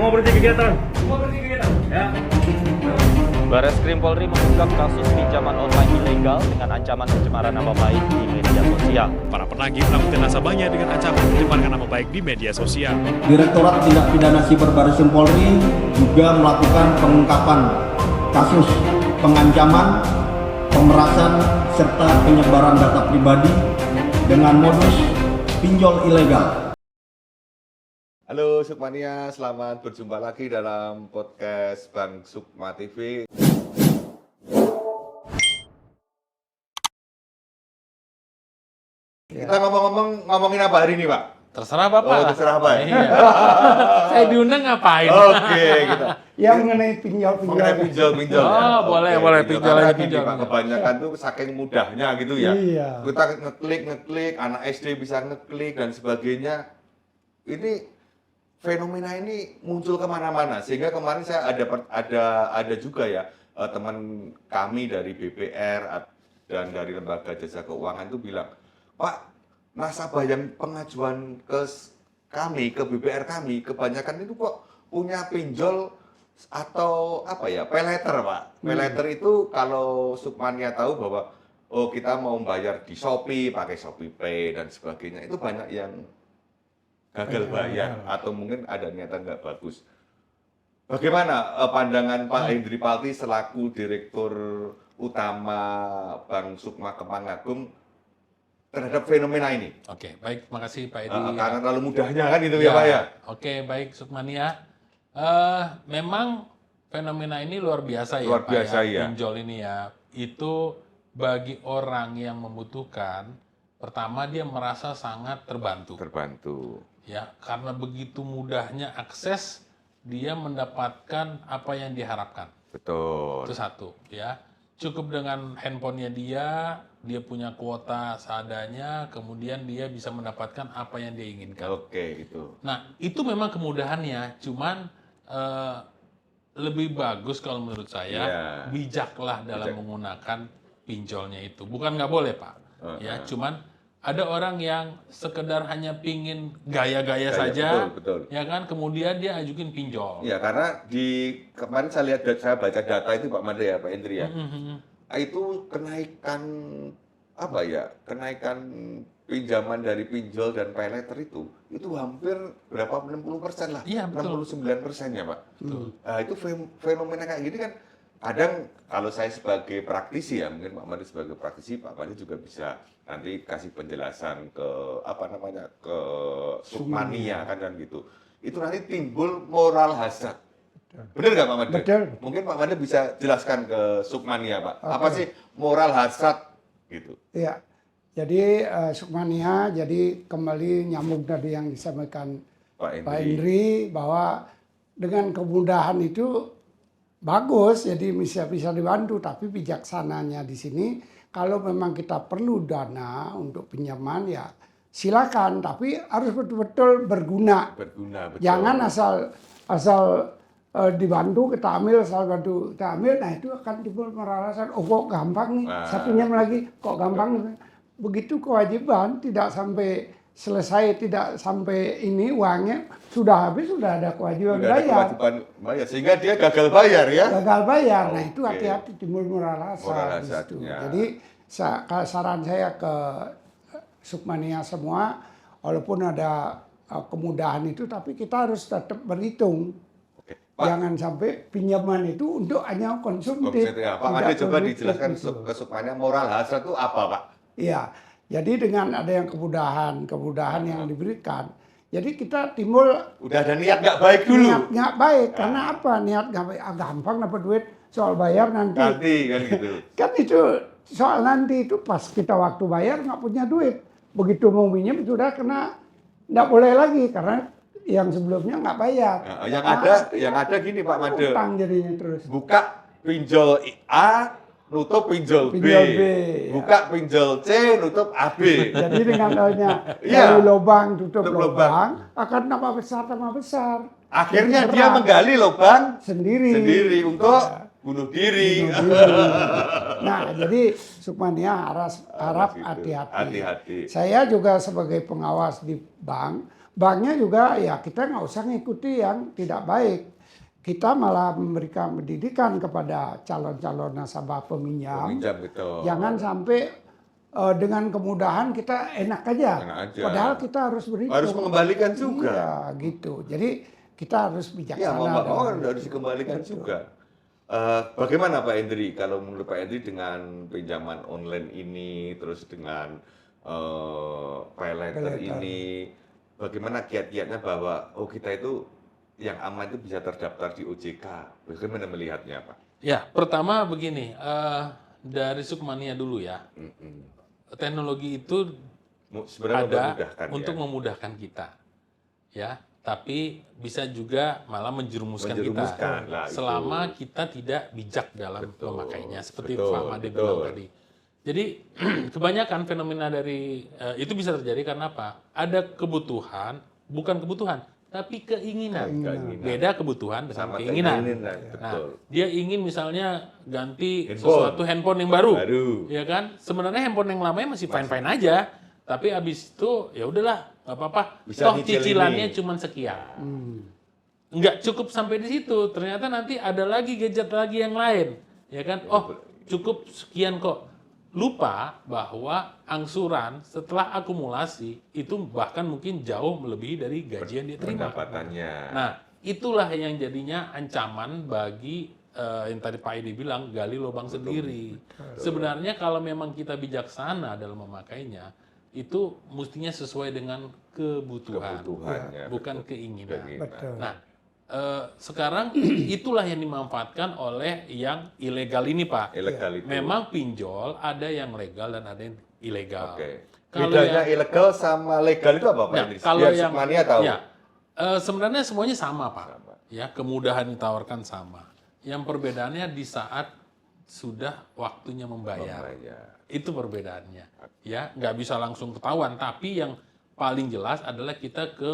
Mau berhenti kegiatan. Ya. Bareskrim Polri mengungkap kasus pinjaman online ilegal dengan ancaman pencemaran nama baik di media sosial. Para penagih menakutkan nasabahnya dengan ancaman mencemarkan nama baik di media sosial. Direktorat Tindak Pidana Siber Bareskrim Polri juga melakukan pengungkapan kasus pengancaman, pemerasan, serta penyebaran data pribadi dengan modus pinjol ilegal. Halo Sukmania, selamat berjumpa lagi dalam podcast Bang Sukma TV. Kita ngomongin apa hari ini, Pak? Terserah Bapak. Oh, terserah Pak. Iya. Saya diundang ngapain? Oke, gitu. Yang mengenai pinjol. Mengenai pinjol. Oh, boleh pinjol Karena lagi gini, pinjol. Pak, kebanyakan tuh saking mudahnya gitu ya. Iya. Kita ngeklik, anak SD bisa ngeklik dan sebagainya. Ini fenomena ini muncul kemana-mana, sehingga kemarin saya ada juga ya teman kami dari BPR dan dari Lembaga Jasa Keuangan itu bilang, Pak, nasabah yang pengajuan ke kami, ke BPR kami, kebanyakan itu kok punya pinjol atau apa ya, paylater, Pak. Paylater itu kalau Sukmania tahu bahwa oh kita mau bayar di Shopee, pakai Shopee Pay dan sebagainya, itu banyak yang gagal bayar atau mungkin ada niatan nggak bagus. Bagaimana pandangan Pak Hendri Palti selaku Direktur Utama Bank Sukma Kemang Agung terhadap fenomena ini? Oke, baik, makasih Pak Edi. Karena terlalu mudahnya kan itu ya Pak ya? Oke, baik Sukmania. Memang fenomena ini luar biasa ya Luar Pak biasa, ya. ya. Pinjol ini ya, itu bagi orang yang membutuhkan, pertama dia merasa sangat terbantu. Ya, karena begitu mudahnya akses, dia mendapatkan apa yang diharapkan. Betul. Itu satu, ya. Cukup dengan handphonenya dia punya kuota seadanya, kemudian dia bisa mendapatkan apa yang dia inginkan. Oke, itu. Nah, itu memang kemudahannya, cuman lebih bagus kalau menurut saya, bijaklah dalam menggunakan pinjolnya itu. Bukan nggak boleh, Pak. Ya, cuman ada orang yang sekedar hanya pingin gaya-gaya saja, betul. ya kan? Kemudian dia ajukin pinjol. Ya, karena kemarin saya baca data itu Pak Made ya, Pak Hendri ya. Itu kenaikan pinjaman dari pinjol dan paylater itu hampir berapa 60% lah. Iya, betul. 69% ya, Pak. Betul. Nah, itu fenomena kayak gini kan kadang kalau saya sebagai praktisi ya, mungkin Pak Made sebagai praktisi, Pak Made juga bisa nanti kasih penjelasan ke ke Sukmania kan gitu. Itu nanti timbul moral hazard. Benar nggak Pak Made? Betul. Mungkin Pak Made bisa jelaskan ke Sukmania, Pak. Apa sih moral hazard gitu? Iya. Jadi Sukmania, jadi kembali nyambung tadi yang disampaikan Pak Hendri bahwa dengan kemudahan itu bagus, jadi bisa dibantu, tapi bijaksananya di sini kalau memang kita perlu dana untuk pinjaman ya silakan, tapi harus betul-betul berguna. Betul. Jangan asal dibantu kita ambil, nah itu akan timbul meralasan, oh kok gampang nih, satunya lagi kok gampang. Begitu kewajiban tidak sampai selesai, tidak sampai ini uangnya sudah habis, sudah ada kewajiban bayar. Sehingga dia gagal bayar ya. Gagal bayar. Nah itu hati-hati timbul moral hazard. Jadi saran saya ke Sukmania semua, walaupun ada kemudahan itu, tapi kita harus tetap berhitung. Jangan sampai pinjaman itu untuk hanya konsumtif. Ya. Pak Ade coba dijelaskan ke Sukmania moral hazard itu apa Pak? Iya. Jadi dengan ada yang kemudahan yang diberikan, jadi kita timbul udah ada niat nggak baik dulu. Niat nggak baik, karena apa? Niat nggak baik, gampang dapat duit, soal bayar nanti. Kan gitu. Kan itu soal nanti itu pas kita waktu bayar nggak punya duit, begitu mau minjem sudah kena nggak boleh lagi karena yang sebelumnya nggak bayar. Nah, yang ada gini Pak Made. Utang jadinya terus. Buka pinjol A, nutup pinjol B. Buka pinjol C, nutup AB. Jadi dengan adanya dari lubang tutup lubang akan tambah besar. Akhirnya dia menggali lubang sendiri untuk bunuh diri. Nah, jadi Sukmania harap Gitu. hati-hati. Hati-hati. Saya juga sebagai pengawas di banknya juga ya kita nggak usah ngikuti yang tidak baik. Kita malah memberikan pendidikan kepada calon-calon nasabah peminjam. Peminjam gitu. Jangan sampai dengan kemudahan kita enak aja. Enak aja. Padahal kita harus berhitung. Harus mengembalikan juga. Iya, gitu. Jadi kita harus Ya, bijaksana. mau nggak mau dalam- kan harus dikembalikan juga. Bagaimana Pak Hendri, kalau menurut Pak Hendri dengan pinjaman online ini, terus dengan pay letter ini, bagaimana kiat-kiatnya bahwa kita itu yang aman itu bisa terdaftar di OJK? Bagaimana melihatnya Pak? Ya, pertama begini, dari Sukmania dulu ya. Teknologi itu Sebenarnya ada memudahkan, untuk ya. memudahkan kita, ya. Tapi bisa juga malah menjerumuskan Menjerumuskan, kita, lah, itu. selama kita tidak bijak dalam Betul, memakainya. Seperti betul, Pak Made betul. bilang tadi. Jadi kebanyakan fenomena dari itu bisa terjadi karena apa? Ada kebutuhan, bukan kebutuhan, tapi keinginan. Keinginan. Beda kebutuhan dengan Sama keinginan. keinginan, Nah, betul. dia ingin misalnya ganti Handphone. sesuatu handphone yang baru, Baru. ya kan? Sebenarnya handphone yang lamanya masih fine-fine aja, tapi abis itu ya udahlah, nggak apa-apa. Bisa Toh nyicil cicilannya ini. cuma sekian. Nggak cukup sampai di situ. Ternyata nanti ada lagi gadget lagi yang lain, ya kan? Oh, cukup sekian kok. Lupa bahwa angsuran setelah akumulasi itu bahkan mungkin jauh melebihi dari gaji yang dia terima. Pendapatannya. Nah, itulah yang jadinya ancaman bagi yang tadi Pak Edi bilang, gali lubang sendiri. Sebenarnya kalau memang kita bijaksana dalam memakainya, itu mestinya sesuai dengan kebutuhan, Kebutuhannya, bukan betul. keinginan. Betul. Nah, sekarang itulah yang dimanfaatkan oleh yang ilegal ini, Pak. Ilegal itu. Memang pinjol ada yang legal dan ada yang ilegal. Oke. Kalau Bedanya yang- ilegal sama legal itu apa Pak Nah, Hendri? kalau Biar yang Sukmania tahu. ya, sebenarnya semuanya sama, Pak. Sama. Ya, kemudahan ditawarkan sama. Yang perbedaannya di saat sudah waktunya membayar. Itu perbedaannya. Ya, nggak bisa langsung ketahuan, tapi yang paling jelas adalah kita ke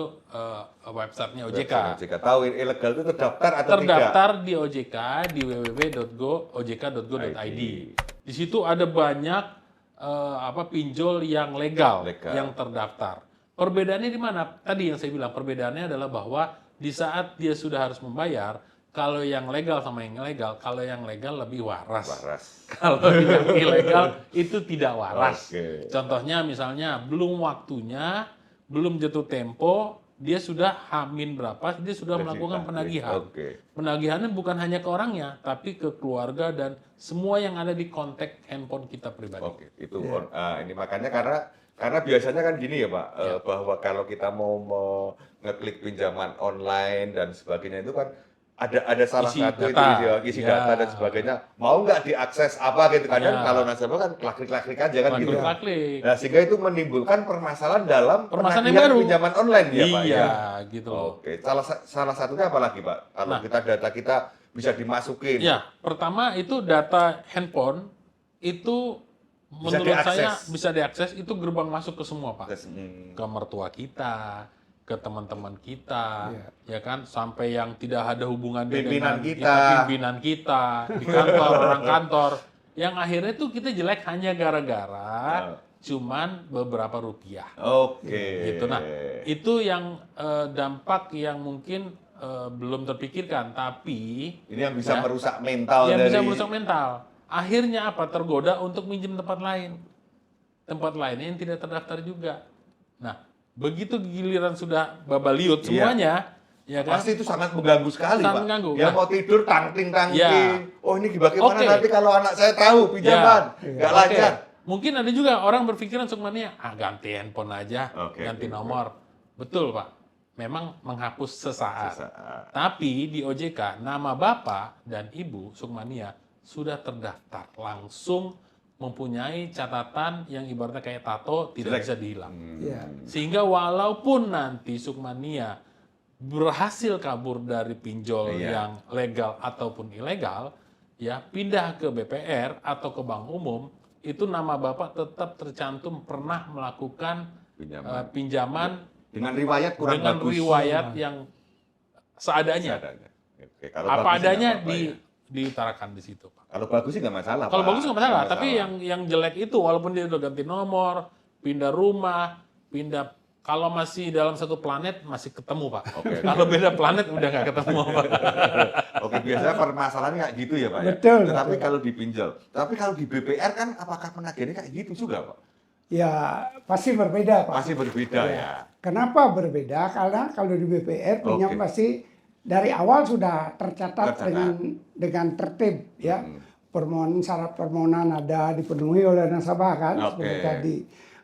websitenya OJK. OJK tahu ilegal itu terdaftar atau Terdaftar di OJK di www.ojk.go.id. Di situ ada banyak pinjol yang legal, yang terdaftar. Perbedaannya di mana? Tadi yang saya bilang perbedaannya adalah bahwa di saat dia sudah harus membayar, kalau yang legal sama yang ilegal, kalau yang legal lebih waras. Kalau yang ilegal itu tidak waras. Oke. Contohnya misalnya belum waktunya, belum jatuh tempo, dia sudah hamin berapa, dia sudah melakukan penagihan. Oke. Penagihannya bukan hanya ke orangnya, tapi ke keluarga dan semua yang ada di kontak handphone kita pribadi. Oke, itu ini makanya karena biasanya kan gini ya Pak, bahwa kalau kita mau ngeklik pinjaman online dan sebagainya itu kan ada salah Isi satu data. isi Ya. data dan sebagainya, mau nggak diakses apa gitu kadang Ya. kalau nasabah kan klik-klik aja kan gitu. Klik-klik. Nah sehingga itu menimbulkan permasalahan dalam Permasalahan yang penagihan baru. pinjaman online ya Pak Iya, ya. gitu loh. Oke, salah satunya apa lagi Pak? Kalau Nah. data kita bisa dimasukin. Ya, pertama itu data handphone itu menurut saya diakses. bisa diakses, itu gerbang masuk ke semua, Pak. Ke mertua kita, ke teman-teman kita, ya kan, sampai yang tidak ada hubungannya Pimpinan dengan kita. pimpinan kita di kantor, orang kantor, yang akhirnya tuh kita jelek hanya gara-gara cuman beberapa rupiah. Oke. Gitu. Nah, itu yang dampak yang mungkin belum terpikirkan, tapi Ini yang bisa merusak mental yang dari bisa merusak mental. Akhirnya apa? Tergoda untuk minjem tempat lain. Tempat lainnya yang tidak terdaftar juga. Nah, begitu giliran sudah babaliut semuanya, ya kan? Pasti itu sangat mengganggu sekali, Sangat Pak. mengganggu. Dia Nah. mau tidur tangting-tangting. Ya. Oh, ini bagaimana Oke. nanti kalau anak saya tahu pinjaman? Nggak Oke. lancar. Mungkin ada juga orang berpikiran Sukmania, ganti handphone aja, Oke, ganti oke. nomor. Betul, Pak. Memang menghapus sesaat. Tapi di OJK, nama Bapak dan Ibu Sukmania sudah terdaftar. Langsung mempunyai catatan yang ibaratnya kayak tato, tidak bisa dihilang. Iya. Sehingga walaupun nanti Sukmania berhasil kabur dari pinjol yang legal ataupun ilegal, ya pindah ke BPR atau ke bank umum, itu nama Bapak tetap tercantum pernah melakukan pinjaman Dengan riwayat kurang dengan bagus. riwayat yang seadanya. Seadanya. Oke, kalau Apa bagusnya adanya apa-apa ya. diutarakan di situ, Pak. Kalau bagus sih nggak masalah. Kalau Pak. bagus nggak masalah, Nggak tapi yang jelek itu walaupun dia udah ganti nomor, pindah rumah, pindah, kalau masih dalam satu planet masih ketemu, Pak. Oke. Kalau beda planet udah nggak ketemu, Pak. Oke, biasanya permasalahannya kayak gitu ya, Pak ya. Betul, Tetapi betul. kalau di pinjol, tapi kalau di BPR kan apakah penagihannya kayak gitu juga, Pak? Ya pasti berbeda Pak. Masih berbeda ya. Kenapa berbeda? Karena kalau di BPR pinjam Oke. pasti dari awal sudah tercatat dengan tertib ya. Permohonan syarat permohonan ada dipenuhi oleh nasabah kan Oke. seperti tadi.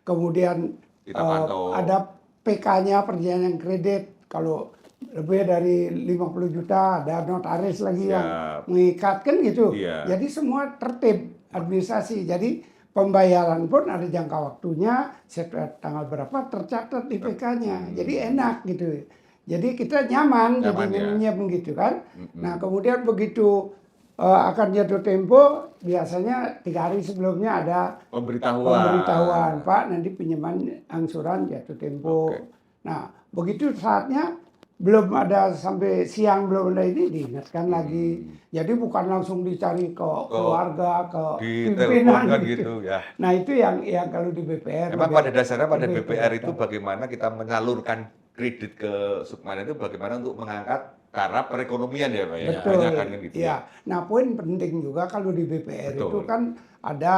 Kemudian Kita pantau. ada PK-nya perjanjian kredit kalau lebih dari 50 juta ada notaris lagi yang Siap. mengikat kan gitu. Iya. Jadi semua tertib administrasi. Jadi pembayaran pun ada jangka waktunya, setiap tanggal berapa tercatat di PK-nya. Jadi enak gitu. Jadi kita nyaman Nyaman, jadinya begitu kan. Nah kemudian begitu akan jatuh tempo, biasanya 3 hari sebelumnya ada pemberitahuan, Pak nanti pinjaman angsuran jatuh tempo. Oke. Nah begitu saatnya belum ada sampai siang belum ada ini diingatkan lagi. Jadi bukan langsung dicari ke keluarga, ke Di pimpinan telepon gitu. gitu ya. Nah itu yang kalau di BPR. Emang pada dasarnya pada lebih BPR itu kelihatan. bagaimana kita menyalurkan kredit ke Sukmana itu bagaimana untuk mengangkat taraf perekonomian ya, Pak ya. Betul. Banyak kan gitu Iya. Nah poin penting juga kalau di BPR Betul. itu kan ada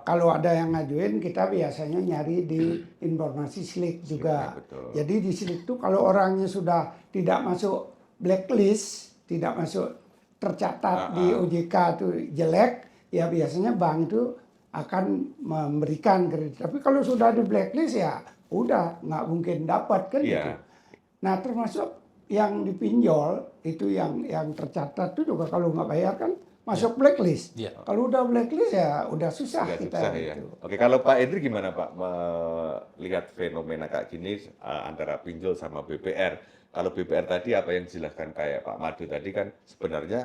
kalau ada yang ngajuin kita biasanya nyari di informasi SLIK juga. betul. Jadi di SLIK itu kalau orangnya sudah tidak masuk blacklist, tidak masuk tercatat di OJK itu jelek, ya biasanya bank itu akan memberikan kredit. Tapi kalau sudah di blacklist ya udah nggak mungkin dapat kan Iya. gitu. Nah termasuk yang dipinjol itu yang tercatat itu juga kalau nggak bayar kan masuk blacklist. Iya. Kalau udah blacklist ya udah susah Agak kita susah ya. gitu. Oke, kalau Pak Endri gimana Pak melihat fenomena kayak gini antara pinjol sama BPR? Kalau BPR tadi apa yang dijelaskan kayak Pak Madu tadi kan sebenarnya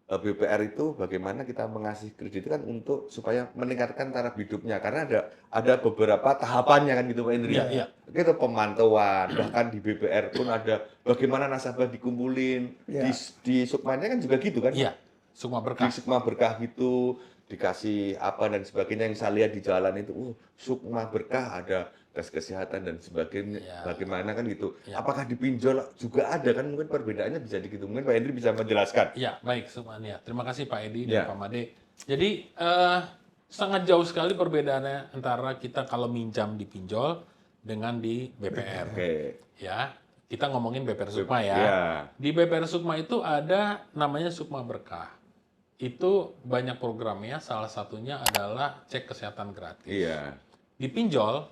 BPR itu bagaimana kita mengasih kredit kan untuk supaya meningkatkan taraf hidupnya karena ada beberapa tahapannya kan gitu Pak Endri. Iya, iya. Itu pemantauan bahkan di BPR pun ada bagaimana nasabah dikumpulin Iya. di Sukmanya kan juga gitu kan? Iya, semua Di berkah. Sukma Berkah gitu dikasih apa dan sebagainya yang saya lihat di jalan itu Sukma Berkah ada tes kesehatan dan sebagainya Ya. bagaimana kan gitu Ya. apakah di pinjol juga ada kan mungkin perbedaannya bisa gitu mungkin Pak Hendri bisa menjelaskan. Ya, baik Sukmania. Terima kasih Pak Edi Ya. dan Pak Made. Jadi sangat jauh sekali perbedaannya antara kita kalau minjam di pinjol dengan di BPR. Oke. Ya, kita ngomongin BPR Sukma ya. Ya. Di BPR Sukma itu ada namanya Sukma Berkah. Itu banyak programnya, salah satunya adalah cek kesehatan gratis. Iya. Di pinjol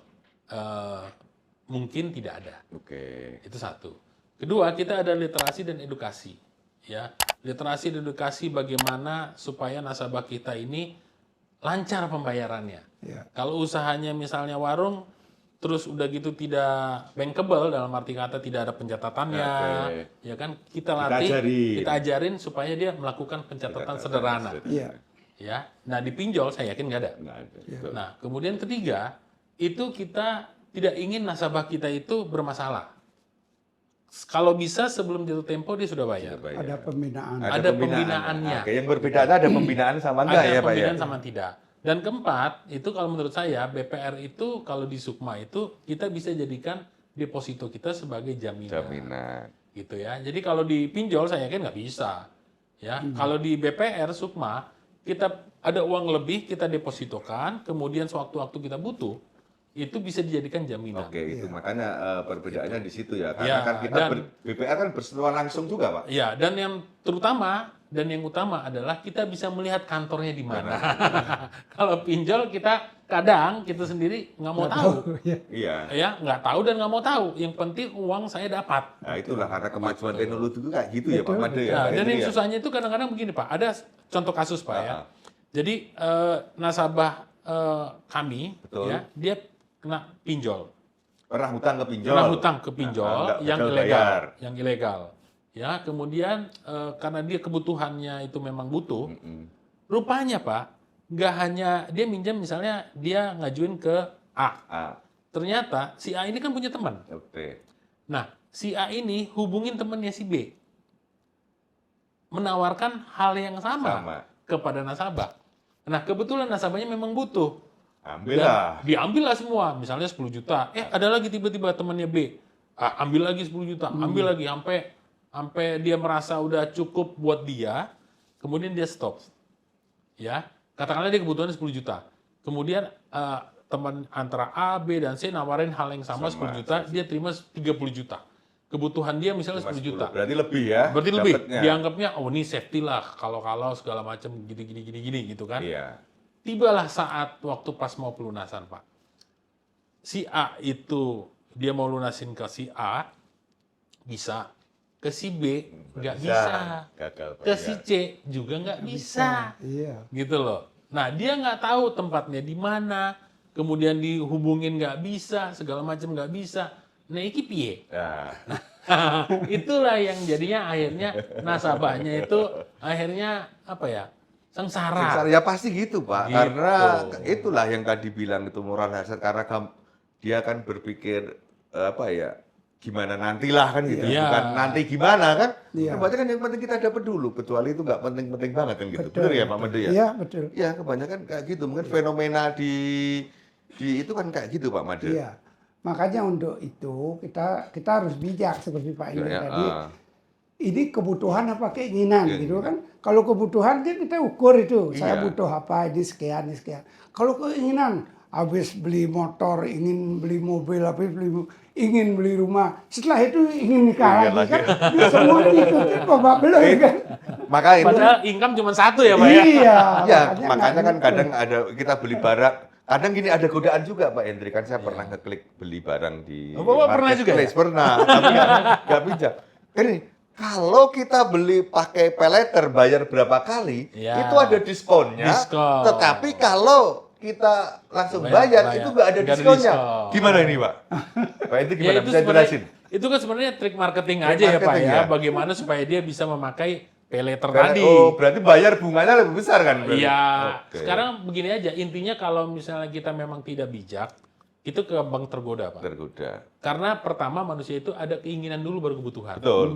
mungkin tidak ada. Oke. Itu satu. Kedua, kita ada literasi dan edukasi. Ya, literasi dan edukasi bagaimana supaya nasabah kita ini lancar pembayarannya. Ya. Kalau usahanya misalnya warung, terus udah gitu tidak bankable dalam arti kata tidak ada pencatatannya, Oke. ya kan kita latih, ajarin. kita ajarin supaya dia melakukan pencatatan sederhana. Iya. Ya, nah di pinjol saya yakin nggak ada. Nggak ada. Betul. Nah, kemudian ketiga, itu kita tidak ingin nasabah kita itu bermasalah. Kalau bisa sebelum jatuh tempo dia sudah bayar. Sudah bayar. Ada pembinaan. Ada pembinaannya. Oke, yang berbeda ada pembinaan sama enggak Ada ya Pak ya? pembinaan sama tidak. Dan keempat, itu kalau menurut saya BPR itu kalau di Sukma itu kita bisa jadikan deposito kita sebagai jaminan. Jaminan. Gitu ya. Jadi kalau di pinjol saya yakin nggak bisa. Ya, kalau di BPR Sukma kita ada uang lebih kita depositokan, kemudian sewaktu-waktu kita butuh itu bisa dijadikan jaminan. Oke, itu makanya perbedaannya di situ ya. Karena Ya, kan kita dan- BPR kan bersentuhan langsung juga, Pak. Ya, dan yang terutama dan yang utama adalah kita bisa melihat kantornya di mana. Kalau pinjol kita kadang kita sendiri nggak mau tahu. Iya. Ya, nggak tahu dan nggak mau tahu. Yang penting uang saya dapat. Nah, itulah karena kemajuan teknologi itu kayak gitu ya, Pak Made ya. Nah, Pak dan Hendri yang ya? susahnya itu kadang-kadang begini Pak, ada contoh kasus Pak ya. Ah. Jadi nasabah kami, Betul. ya, dia kena pinjol, Pernah hutang ke pinjol. kena hutang ke pinjol nggak yang gagal ilegal, bayar. yang ilegal. Ya, kemudian karena dia kebutuhannya itu memang butuh, rupanya Pak, nggak hanya dia minjam misalnya dia ngajuin ke A, Ah, ternyata si A ini kan punya teman. oke. Nah, si A ini hubungin temannya si B. menawarkan hal yang sama kepada nasabah. Nah, kebetulan nasabahnya memang butuh. Ambillah. Diambillah semua, misalnya 10 juta. Ada lagi tiba-tiba temannya B. Ambil lagi 10 juta, ambil lagi sampai dia merasa udah cukup buat dia, kemudian dia stop. Ya, katakanlah dia kebutuhannya 10 juta. Kemudian teman antara A, B, dan C nawarin hal yang sama 10 juta, dia terima 30 juta. Kebutuhan dia misalnya 10 juta. Berarti lebih ya? Berarti lebih. Dapetnya. Dianggapnya, oh ini safety lah, kalau segala macam gini gitu kan. Iya. Tibalah saat waktu pas mau pelunasan, Pak. Si A itu, dia mau lunasin ke si A, bisa. Ke si B, nggak bisa. Gagal, Pak. Ke si C juga nggak bisa. Iya. Gitu loh. Nah, dia nggak tahu tempatnya di mana, kemudian dihubungin nggak bisa, segala macam nggak bisa. Nah, iki piye? Nah, Itulah yang jadinya akhirnya nasabahnya itu akhirnya apa ya? Sengsara. ya pasti gitu, Pak. Gitu. Karena itulah yang tadi bilang itu moral hazard, karena dia kan berpikir apa ya? Gimana nantilah kan gitu, Iya. bukan nanti gimana kan? Iya. Berarti kan yang penting kita dapat dulu, kecuali itu nggak penting-penting banget kan gitu. Betul. Benar ya Pak Made ya? Iya, betul. Iya, kebanyakan kayak gitu. Mungkin fenomena di itu kan kayak gitu Pak Made. Iya. Makanya untuk itu kita harus bijak seperti Pak Indri Ya, tadi. Ini kebutuhan apa keinginan gitu kan. Kalau kebutuhan kan kita ukur itu. Saya Iya. butuh apa, ini sekian, ini sekian. Kalau keinginan, habis beli motor, ingin beli mobil, ingin beli rumah. Setelah itu ingin nikah lagi kan. Semua diikutin babak belur kan. Maka itu Padahal income cuma satu ya, Pak ya? Iya. ya, makanya nggak kan gitu. kadang ada kita beli barang, kadang gini ada godaan juga Pak Hendri, kan saya pernah ngeklik beli barang di Oh, Bapak pernah juga ya? marketplace, pernah, tapi nggak bijak. Ini kalau kita beli pakai paylater bayar berapa kali, Ya. itu ada diskonnya. Diskon. Tetapi kalau kita langsung Bayar. bayar, itu nggak ada Nggak ada diskonnya. diskon. Gimana ini Pak? Pak Hendri Ya, gimana? itu Bisa sebenarnya, jelasin? itu kan sebenarnya trik marketing Trik aja ya Pak marketing ya. ya. Bagaimana supaya dia bisa memakai paylater tadi. Oh, berarti bayar bunganya lebih besar kan? berarti? Iya, Oke. sekarang begini aja. Intinya kalau misalnya kita memang tidak bijak, itu gampang tergoda, Pak. tergoda. Karena pertama manusia itu ada keinginan dulu baru kebutuhan. Betul.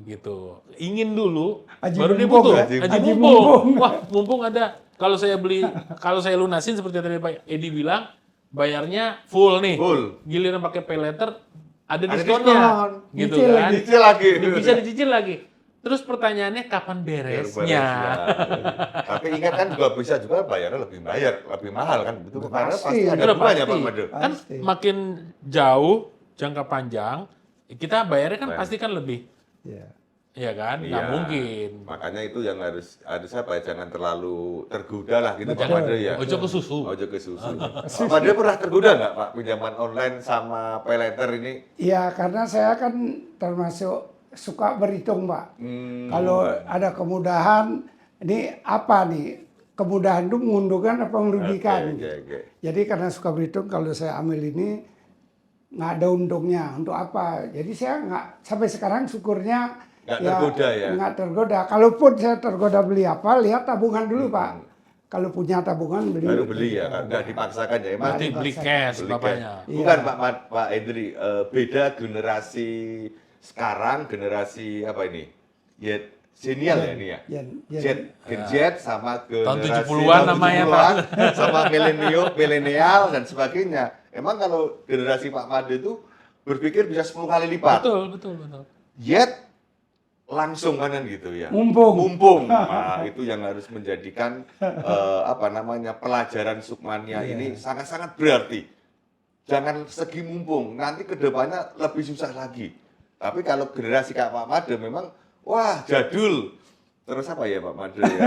Gitu. Ingin dulu, Aji baru dia mumpung, butuh. Aji Aji mumpung. Wah, mumpung ada. Kalau saya beli, kalau saya lunasin seperti tadi Pak Edi bilang, bayarnya full nih. Full. Giliran pakai paylater, ada Ada diskonnya. diskon. Gitu Cicil kan. Cicil lagi. Bisa dicicil lagi. Terus pertanyaannya kapan beresnya? Tapi ingat kan juga bisa juga bayarnya lebih mahal kan, betul? Karena pasti ada Udah bunganya pasti. Pak Made. Kan Pasti. makin jauh jangka panjang, kita bayarnya kan Bayar. pasti kan lebih. Iya. Iya kan? Nggak Iya. mungkin. Makanya itu yang harus apa ya, jangan terlalu tergoda lah gitu Pak Jangan. Made ya. Ojo ke susu. Ojo ke susu. Pak Made pernah tergoda nggak Pak pinjaman online sama paylater ini? Iya, karena saya kan termasuk suka berhitung, Pak. Kalau ada kemudahan, ini apa nih? Kemudahan itu menguntungkan apa merugikan? Oke. Jadi karena suka berhitung, kalau saya ambil ini nggak ada untungnya. Untuk apa? Jadi saya nggak, sampai sekarang syukurnya Nggak tergoda ya? Nggak tergoda. Kalaupun saya tergoda beli apa, lihat tabungan dulu, Pak. Kalau punya tabungan beli. Baru beli ya, kan? Nggak dipaksakan ya. Emang Berarti beli cash beli bapaknya. cash. Bukan Pak Hendri, beda generasi sekarang, generasi apa ini? Ya, senial ya ini ya? Gen Z sama Tahun generasi 70-an namanya, Pak. sama milenial dan sebagainya. Emang kalau generasi Pak Made itu berpikir bisa 10 kali lipat. Betul. Yet langsung kanan gitu ya. Mumpung. Nah, itu yang harus menjadikan pelajaran Sukmania ini sangat-sangat berarti. Jangan segi mumpung, nanti kedepannya lebih susah lagi. Tapi kalau generasi Kak Pak Made memang wah jadul. Terus apa ya Pak Made ya?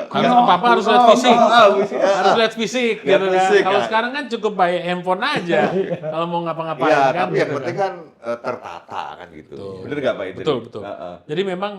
Harus apa-apa harus lihat fisik. Harus lihat fisik Lihat gitu kan. fisik, Kalau kan. sekarang kan cukup bayar handphone aja. Kalau mau ngapa-ngapain Iya, kan. tapi yang gitu penting kan tertata kan gitu. Betul. Bener nggak Pak Idris? Betul. Jadi memang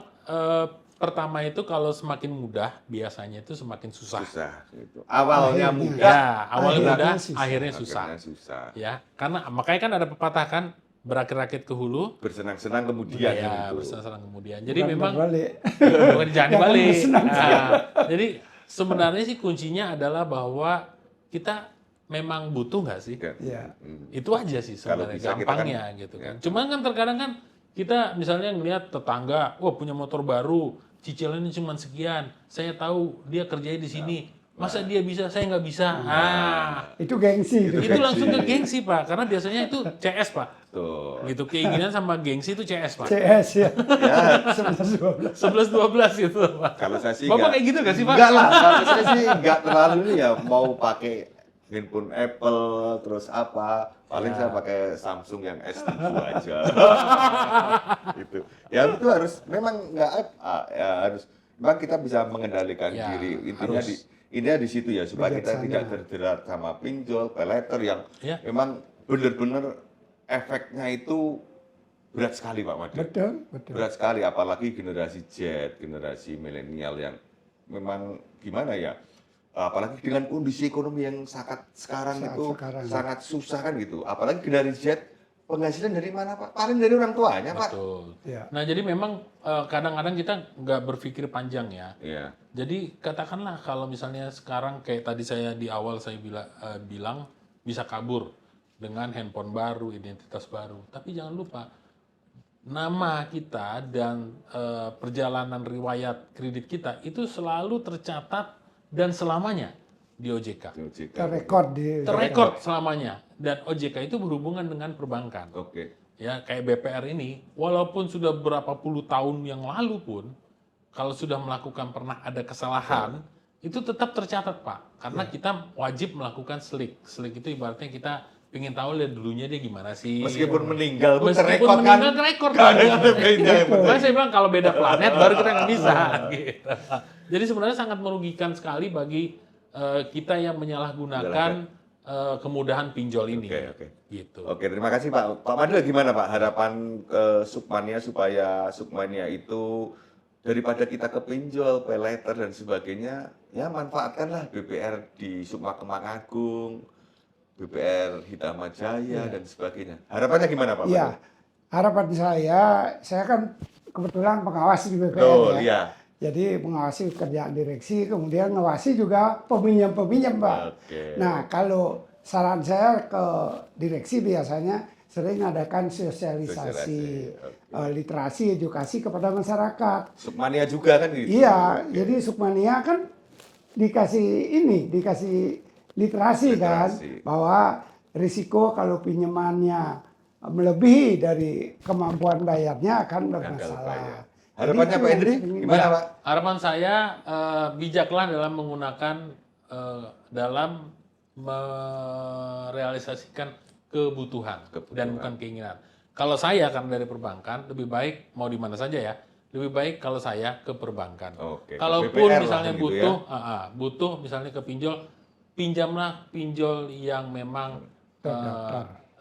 pertama itu kalau semakin mudah biasanya itu semakin susah. Susah gitu. Awalnya Akhirnya. mudah, Ya, awalnya Akhirnya mudah, susah. akhirnya susah. akhirnya susah. Ya, karena makanya kan ada pepatah kan berakit-rakit ke hulu, Bersenang-senang kemudian kan ya gitu. bersenang-senang kemudian. Jadi Bukan memang berbalik. bukan jangan Jangan dibalik. bersenang-senang. Nah, jadi sebenarnya sih kuncinya adalah bahwa kita memang butuh nggak sih? Kan. Iya. Itu aja sih Kalau sebenarnya bisa kita gampangnya kan- gitu ya. kan. Cuman kan terkadang kan kita misalnya ngelihat tetangga, wah punya motor baru, cicilannya cuma sekian. Saya tahu dia kerjanya di sini. Masa dia bisa, saya nggak bisa. Ah, Itu gengsi. itu langsung ke gengsi Pak, karena biasanya itu CS Pak. Tuh. Gitu, keinginan sama gengsi itu CS Pak. CS ya. Ya, 11-12. 11-12 gitu Pak. kalau saya sih Bapak kayak gitu nggak sih Pak? Enggak lah, kalau saya sih enggak terlalu ini ya mau pakai handphone Apple terus apa, paling saya pakai Samsung yang S7 aja. Gitu. Ya itu harus memang enggak ya, harus memang kita bisa mengendalikan Ya, diri. harus. Intinya di situ ya supaya kita Bijaksana. tidak terjerat sama pinjol, peleter yang Ya. memang benar-benar efeknya itu berat sekali Pak Made. Betul. Berat sekali, apalagi generasi Z, generasi milenial yang memang gimana ya, apalagi dengan kondisi ekonomi yang sekarang itu sekarang. sangat susah kan gitu. Apalagi generasi Z, penghasilan dari mana Pak? Paling dari orang tuanya Pak. Betul. Ya. Nah jadi memang kadang-kadang kita nggak berpikir panjang ya. Iya. Jadi katakanlah kalau misalnya sekarang kayak tadi saya di awal saya bilang bisa kabur dengan handphone baru, identitas baru. Tapi jangan lupa nama kita dan perjalanan riwayat kredit kita itu selalu tercatat dan selamanya di OJK. Terrekord selamanya. Dan OJK itu berhubungan dengan perbankan. Oke. Ya kayak BPR ini, walaupun sudah berapa puluh tahun yang lalu pun, kalau sudah melakukan pernah ada kesalahan, itu tetap tercatat Pak. Karena kita wajib melakukan slik. Slik itu ibaratnya kita ingin tahu lihat dulunya dia gimana sih. Meskipun meninggal pun Meskipun terrekord kan. meninggal terekord. Nggak ada yang beda. Makanya saya bilang kalau beda planet baru kita nggak bisa. Gitu. Jadi sebenarnya sangat merugikan sekali bagi kita yang menyalahgunakan kemudahan pinjol ini. Oke. Gitu. Oke, terima kasih Pak. Pak Made gimana Pak harapan Sukmania supaya Sukmania itu daripada kita ke pinjol, peleter dan sebagainya, ya manfaatkanlah BPR di Sukma Kemang Agung, BPR Hitama Jaya dan sebagainya. Harapannya gimana Pak? Iya. Harapan saya kan kebetulan pengawas di BPR Betul, ya. iya. Jadi mengawasi kerjaan direksi, kemudian mengawasi juga peminjam-peminjam, Pak. Oke. Nah, kalau saran saya ke direksi biasanya sering adakan sosialisasi, literasi, edukasi kepada masyarakat. Sukmania juga kan gitu. Iya, jadi Sukmania kan dikasih literasi kan, bahwa risiko kalau pinjamannya melebihi dari kemampuan bayarnya akan bermasalah. Harapannya Pak Hendri gimana Pak? Harapan saya bijaklah dalam menggunakan dalam merealisasikan kebutuhan dan bukan keinginan. Kalau saya karena dari perbankan lebih baik mau di mana saja ya, lebih baik kalau saya ke perbankan. Oke, Kalaupun BPR misalnya lah gitu butuh misalnya ke pinjol, pinjamlah pinjol yang memang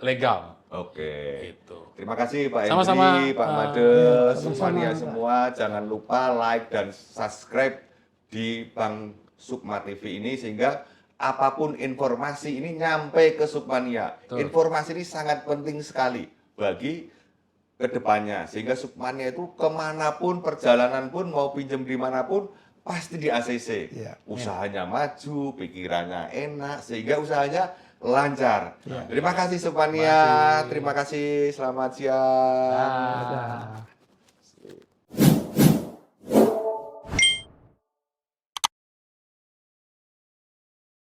legal. Oke. Gitu. Terima kasih Pak Sama-sama. Hendri, Pak Made, Sukmania semua. Jangan lupa like dan subscribe di Bank Sukma TV ini sehingga apapun informasi ini nyampe ke Sukmania. Informasi ini sangat penting sekali bagi kedepannya sehingga Sukmania itu kemanapun perjalanan pun mau pinjam dimanapun pasti di ACC. Usahanya maju, pikirannya enak sehingga usahanya lancar. Terima kasih Sukmania, terima kasih, selamat siang.